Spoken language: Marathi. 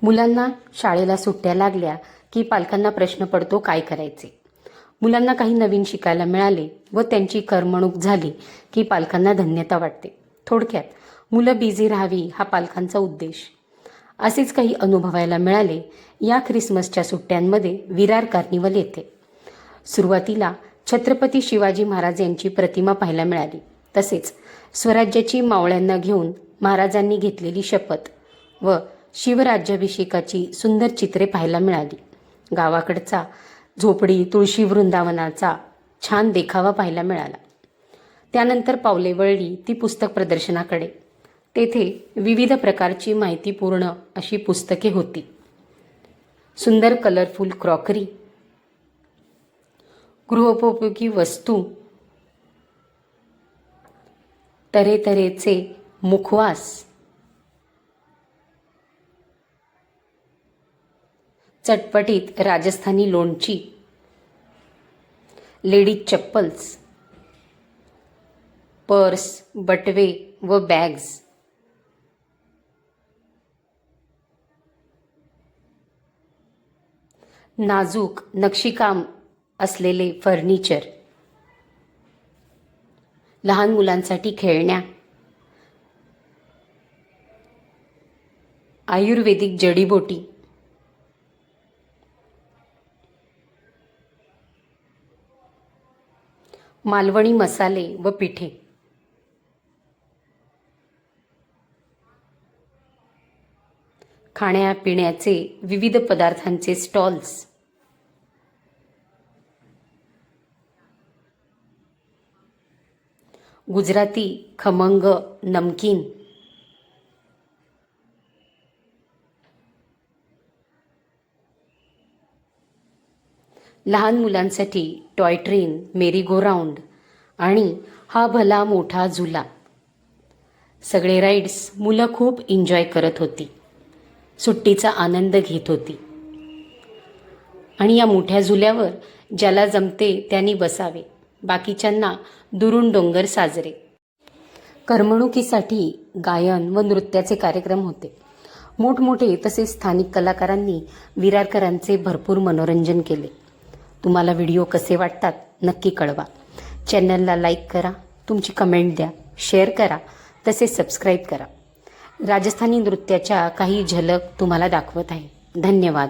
मुलांना शाळेला सुट्ट्या लागल्या की पालकांना प्रश्न पडतो काय करायचे. मुलांना काही नवीन शिकायला मिळाले व त्यांची करमणूक झाली की पालकांना धन्यता वाटते. थोडक्यात मुलं बिझी राहावी हा पालकांचा उद्देश. असेच काही अनुभवायला मिळाले या ख्रिसमसच्या सुट्ट्यांमध्ये विरार कार्निवल येथे. सुरुवातीला छत्रपती शिवाजी महाराज यांची प्रतिमा पाहायला मिळाली. तसेच स्वराज्याची मावळ्यांना घेऊन महाराजांनी घेतलेली शपथ व शिवराज्याभिषेकाची सुंदर चित्रे पाहायला मिळाली. गावाकडचा झोपडी तुळशी वृंदावनाचा छान देखावा पाहायला मिळाला. त्यानंतर पावले वळली ती पुस्तक प्रदर्शनाकडे. तेथे विविध प्रकारची माहितीपूर्ण अशी पुस्तके होती. सुंदर कलरफुल क्रॉकरी, गृहोपयोगी वस्तू, तऱ्हेतऱ्हेचे मुखवास, चटपटीत राजस्थानी लोणची, लेडीज चप्पल्स, पर्स, बटवे व बॅग्स, नाजूक नक्षीकाम असलेले फर्निचर, लहान मुलांसाठी खेळण्या, आयुर्वेदिक जडीबोटी, मालवणी मसाले व पिठे, खाण्यापिण्याचे विविध पदार्थांचे स्टॉल्स, गुजराती खमंग नमकीन, लहान मुलांसाठी टॉय ट्रेन, मेरी गो राऊंड आणि हा भला मोठा झुला. सगळे राईड्स मुलं खूप एन्जॉय करत होती, सुट्टीचा आनंद घेत होती. आणि या मोठ्या झुल्यावर ज्याला जमते त्यांनी बसावे, बाकीच्यांना दुरून डोंगर साजरे. करमणुकीसाठी गायन व नृत्याचे कार्यक्रम होते. मोठमोठे तसेच स्थानिक कलाकारांनी विरारकरांचे भरपूर मनोरंजन केले. तुम्हाला व्हिडिओ कसे वाटतात नक्की कळवा. चॅनलला लाईक करा, तुमची कमेंट द्या, शेअर करा, तसेच सबस्क्राईब करा. राजस्थानी नृत्याच्या काही झलक तुम्हाला दाखवत आहे. धन्यवाद.